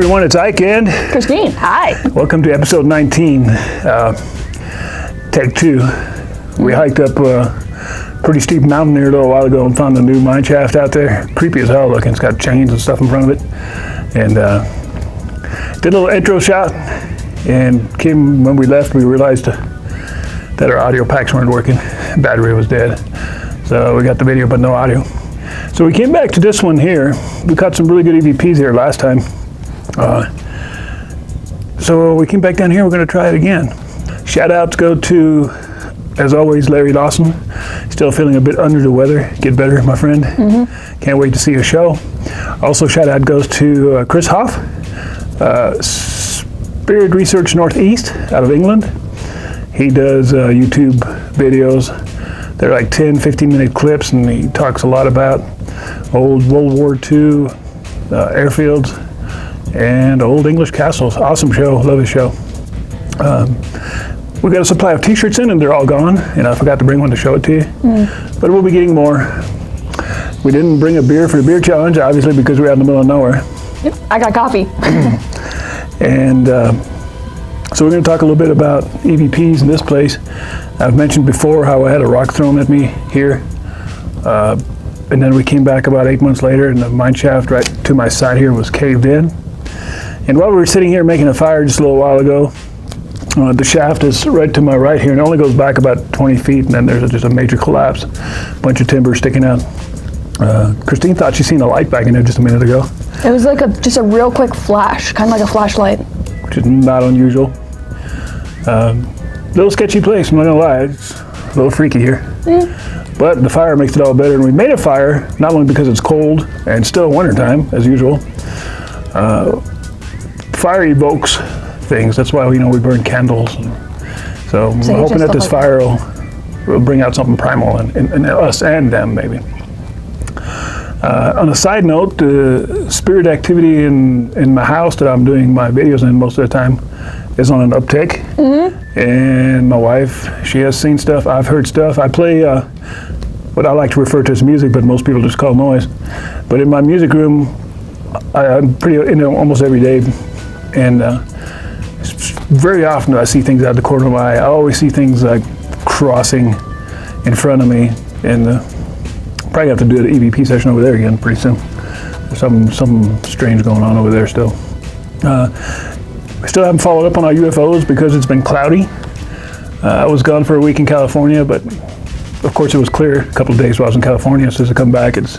everyone, it's Ike and Christine. Hi. Welcome to episode 19, take 2. We hiked up a pretty steep mountain here a little while ago and found a new mine shaft out there. Creepy as hell looking. It's got chains and stuff in front of it. And did a little intro shot, and when we left, we realized that our audio packs weren't working. Battery was dead. So we got the video but no audio. So we came back to this one here. We caught some really good EVPs here last time. So we came back down here, we're going to try it again. Shout outs go to, as always, Larry Lawson. Still feeling a bit under the weather. Get better, my friend. Mm-hmm. Can't wait to see your show. Also, shout out goes to Chris Hoff, Spirit Research Northeast out of England. He does YouTube videos. They're like 10, 15-minute clips, and he talks a lot about old World War II airfields and old English castles. Awesome show. Love his show. We got a supply of t-shirts in, and they're all gone, and I forgot to bring one to show it to you. But we'll be getting more. We didn't bring a beer for the beer challenge, obviously, because we're out in the middle of nowhere. Yep, I got coffee. And so we're going to talk a little bit about EVPs in this place. I've mentioned before how I had a rock thrown at me here. And then we came back about 8 months later, and the mine shaft right to my side here was caved in. And while we were sitting here making a fire just a little while ago, the shaft is right to my right here, and it only goes back about 20 feet, and then there's just a major collapse. Bunch of timber sticking out. Christine thought she seen a light back in there just a minute ago. It was like just a real quick flash, kind of like a flashlight. Which is not unusual. Little sketchy place, I'm not gonna lie. It's a little freaky here. But the fire makes it all better, and we made a fire, not only because it's cold and still wintertime, as usual. Fire evokes things. That's why we burn candles. So I'm hoping that this fire will bring out something primal in us and them, maybe. On a side note, spirit activity in my house that I'm doing my videos in most of the time is on an uptick. And my wife, she has seen stuff. I've heard stuff. I play what I like to refer to as music, but most people just call noise. But in my music room, I'm pretty in there almost every day. And very often I see things out the corner of my eye. I always see things like crossing in front of me. And probably have to do an EVP session over there again pretty soon. There's something strange going on over there still. I still haven't followed up on our UFOs because it's been cloudy. I was gone for a week in California, but of course it was clear a couple of days while I was in California. So as I come back, it's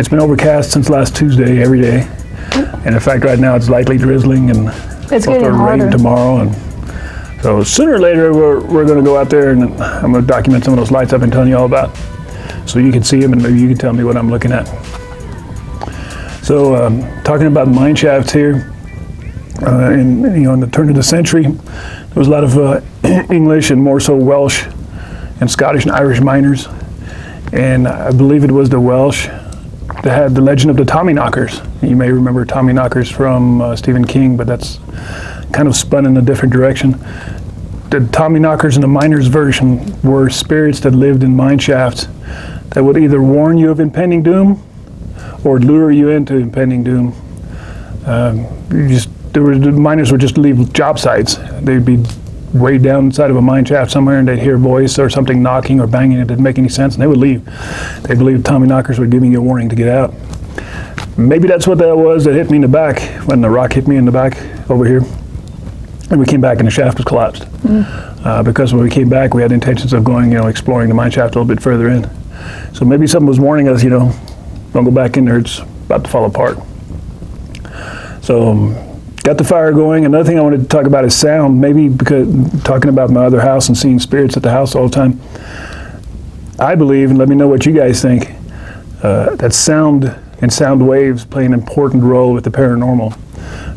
been overcast since last Tuesday every day. And in fact, right now it's lightly drizzling, and it's supposed to rain tomorrow. And so sooner or later we're going to go out there, and I'm going to document some of those lights I've been telling you all about, so you can see them and maybe you can tell me what I'm looking at. So talking about mine shafts here, in the turn of the century, there was a lot of English and more so Welsh and Scottish and Irish miners, and I believe it was the Welsh that had the legend of the Tommyknockers. You may remember Tommyknockers from Stephen King, but that's kind of spun in a different direction. The Tommyknockers in the miners' version were spirits that lived in mine shafts that would either warn you of impending doom or lure you into impending doom. The miners would just leave job sites. They'd be way down inside of a mine shaft somewhere, and they'd hear a voice or something knocking or banging. It didn't make any sense, and they would leave. They believed Tommyknockers were giving you a warning to get out. Maybe that's what that was that hit me in the back, when the rock hit me in the back over here. And we came back and the shaft was collapsed. Because when we came back, we had intentions of going, exploring the mine shaft a little bit further in. So maybe something was warning us, don't go back in there, it's about to fall apart. So got the fire going. Another thing I wanted to talk about is sound, maybe because talking about my other house and seeing spirits at the house all the time. I believe, and let me know what you guys think, that sound and sound waves play an important role with the paranormal.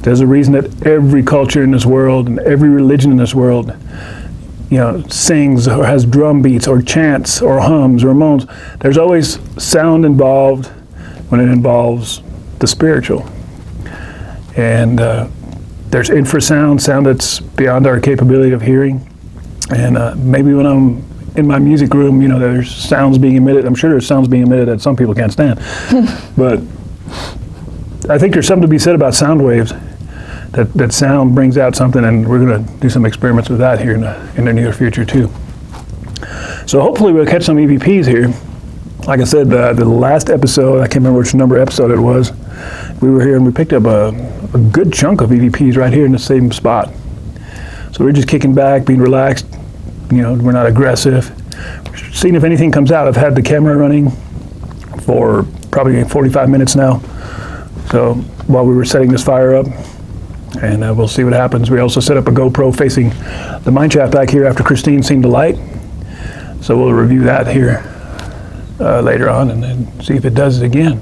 There's a reason that every culture in this world and every religion in this world, sings or has drum beats or chants or hums or moans. There's always sound involved when it involves the spiritual. And there's infrasound, sound that's beyond our capability of hearing. And maybe when I'm in my music room, there's sounds being emitted. I'm sure there's sounds being emitted that some people can't stand. But I think there's something to be said about sound waves. that sound brings out something, and we're going to do some experiments with that here in the near future too. So hopefully we'll catch some EVPs here. Like I said, the last episode, I can't remember which number episode it was, we were here and we picked up a good chunk of EVPs right here in the same spot. So we're just kicking back, being relaxed, you know, we're not aggressive. Seeing if anything comes out. I've had the camera running for probably 45 minutes now. So while we were setting this fire up, and we'll see what happens. We also set up a GoPro facing the mine shaft back here after Christine seen the light. So we'll review that here later on and then see if it does it again.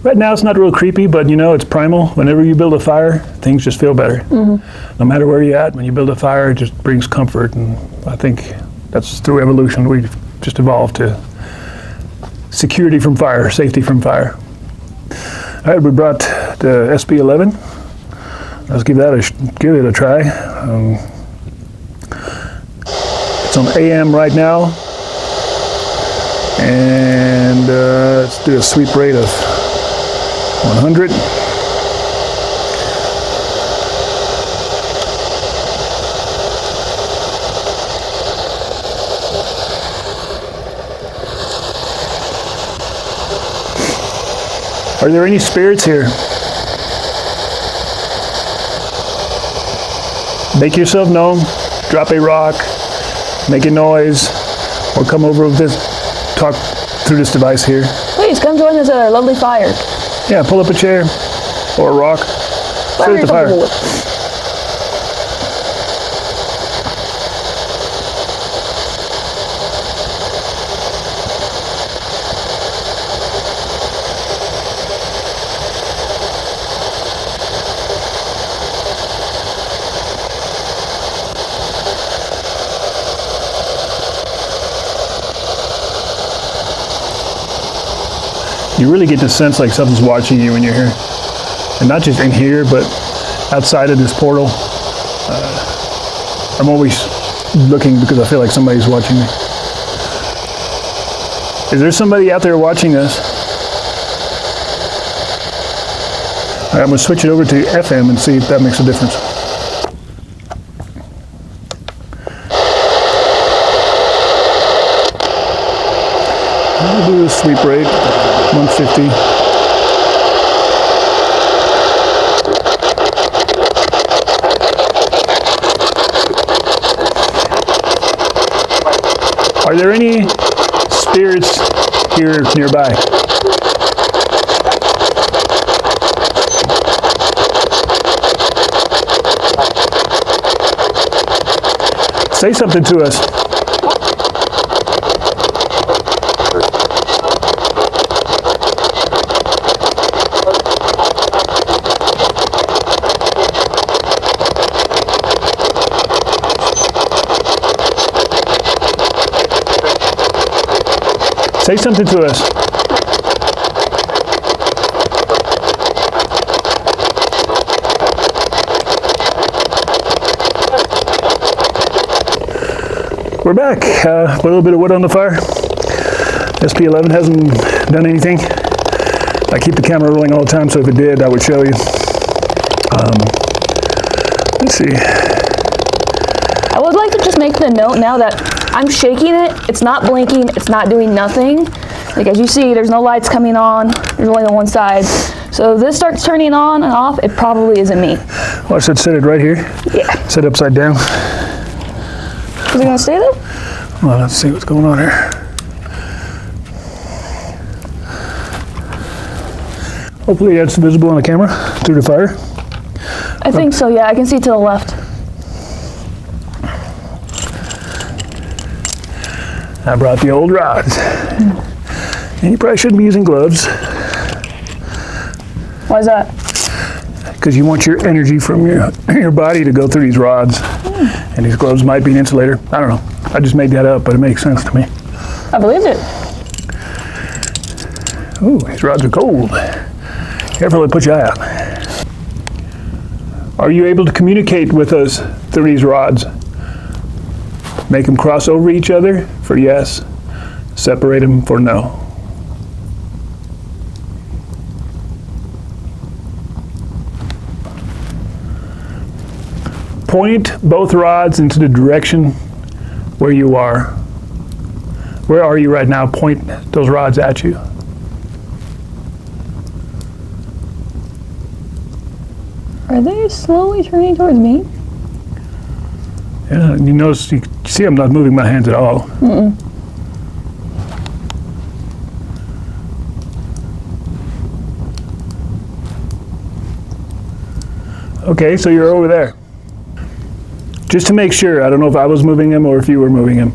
Right now it's not real creepy, but you know, it's primal. Whenever you build a fire, things just feel better. No matter where you're at, when you build a fire, it just brings comfort, and I think that's through evolution. We've just evolved to security from fire, safety from fire. All right, we brought the SP11. Let's give it a try. It's on AM right now, and let's do a sweep rate of 100. Are there any spirits here? Make yourself known, drop a rock, make a noise, or come over with this, talk through this device here. Please come join this lovely fire. Yeah, pull up a chair or a rock, sit at the fire. You really get the sense like something's watching you when you're here. And not just in here, but outside of this portal. I'm always looking because I feel like somebody's watching me. Is there somebody out there watching us? All right, I'm going to switch it over to FM and see if that makes a difference. I'll do a sweep rate, 150. Are there any spirits here nearby? Say something to us. Say something to us. We're back. A little bit of wood on the fire. SP11 hasn't done anything. I keep the camera rolling all the time, so if it did, I would show you. Let's see. I would like to just make the note now that I'm shaking it. It's not blinking. It's not doing nothing. Like as you see, there's no lights coming on. There's only the one side. So if this starts turning on and off, it probably isn't me. Watch that, set it right here. Yeah. Set it upside down. Is it gonna stay there? Well, let's see what's going on here. Hopefully that's visible on the camera through the fire. I think so, yeah. I can see to the left. I brought the old rods. And you probably shouldn't be using gloves. Why is that? Because you want your energy from your body to go through these rods. And these gloves might be an insulator. I don't know. I just made that up, but it makes sense to me. I believed it. Ooh, these rods are cold. Careful, they put you out. Are you able to communicate with us through these rods? Make them cross over each other for yes. Separate them for no. point both rods into the direction where you are. Where are you right now? Point those rods at you. Are they slowly turning towards me? Yeah, you notice, you see I'm not moving my hands at all. Mm-mm. Okay, so you're over there. Just to make sure, I don't know if I was moving him or if you were moving him.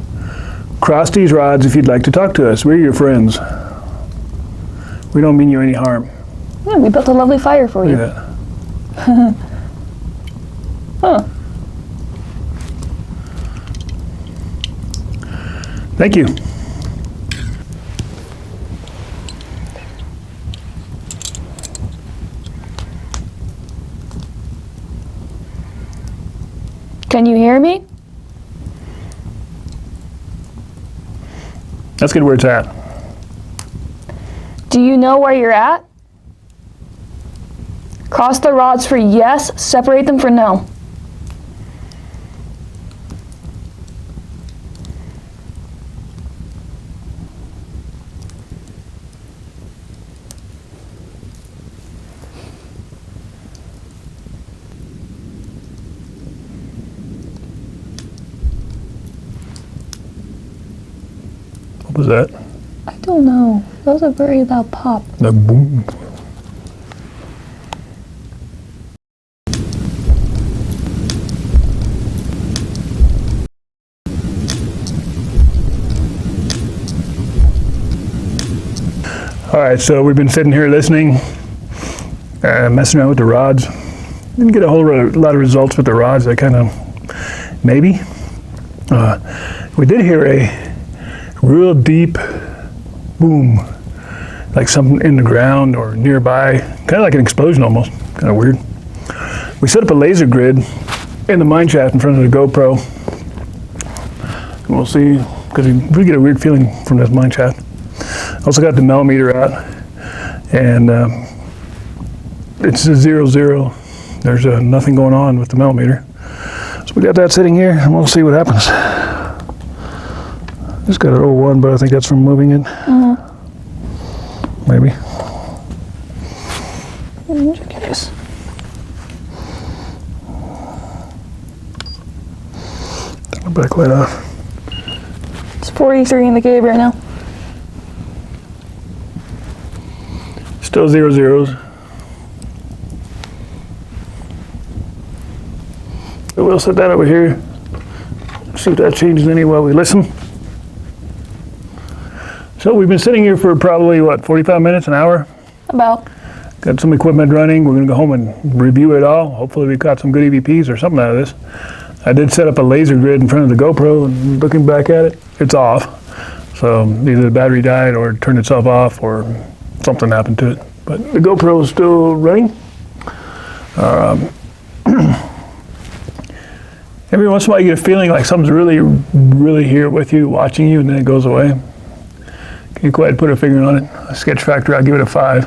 Cross these rods if you'd like to talk to us. We're your friends. We don't mean you any harm. Yeah, we built a lovely fire for you. Yeah. Huh. Thank you. Can you hear me? Let's get where it's at. Do you know where you're at? Cross the rods for yes, separate them for no. What was that? I don't know. That was a very loud pop. The boom. All right, so we've been sitting here listening, messing around with the rods. Didn't get a whole lot of results with the rods. I kind of, maybe. We did hear a real deep boom, like something in the ground or nearby, kind of like an explosion almost, kind of weird. We set up a laser grid in the mine shaft in front of the GoPro. And we'll see, because we get a weird feeling from this mine shaft. Also got the millimeter out, and it's a 0-0. There's nothing going on with the millimeter. So we got that sitting here, and we'll see what happens. Just got an 0-1, but I think that's from moving it. Maybe. Check this. Turn the back light off. It's 43 in the cave right now. Still 0-0s. So we'll set that over here. See if that changes any while we listen. So we've been sitting here for probably, what, 45 minutes, an hour? About. Got some equipment running. We're going to go home and review it all. Hopefully we've got some good EVPs or something out of this. I did set up a laser grid in front of the GoPro, and looking back at it, it's off. So either the battery died or it turned itself off or something happened to it. But the GoPro is still running. Every once in a while you get a feeling like something's really, really here with you, watching you, and then it goes away. Can you go ahead and put a finger on it? A sketch factor, I'll give it a 5.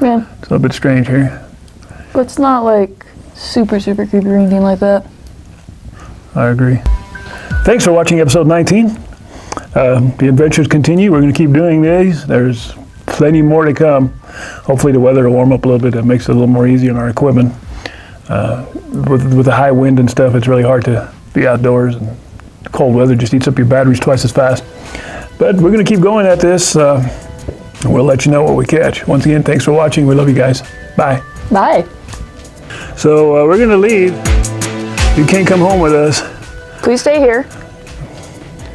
Yeah. It's a little bit strange here. But it's not like super, super creepy or anything like that. I agree. Thanks for watching episode 19. The adventures continue. We're going to keep doing these. There's plenty more to come. Hopefully the weather will warm up a little bit. It makes it a little more easy on our equipment. With the high wind and stuff, it's really hard to be outdoors, and the cold weather just eats up your batteries twice as fast. But we're going to keep going at this. We'll let you know what we catch. Once again, thanks for watching. We love you guys. Bye. Bye. So we're going to leave. You can't come home with us. Please stay here.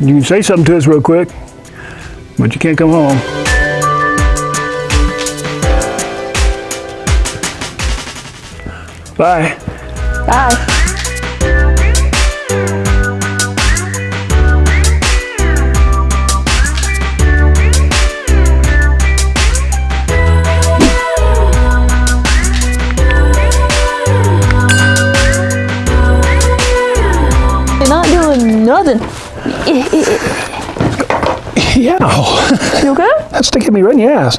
You can say something to us real quick, but you can't come home. Bye. Bye. You're not doing nothing. Yeah. You okay? That's sticking me right in the ass.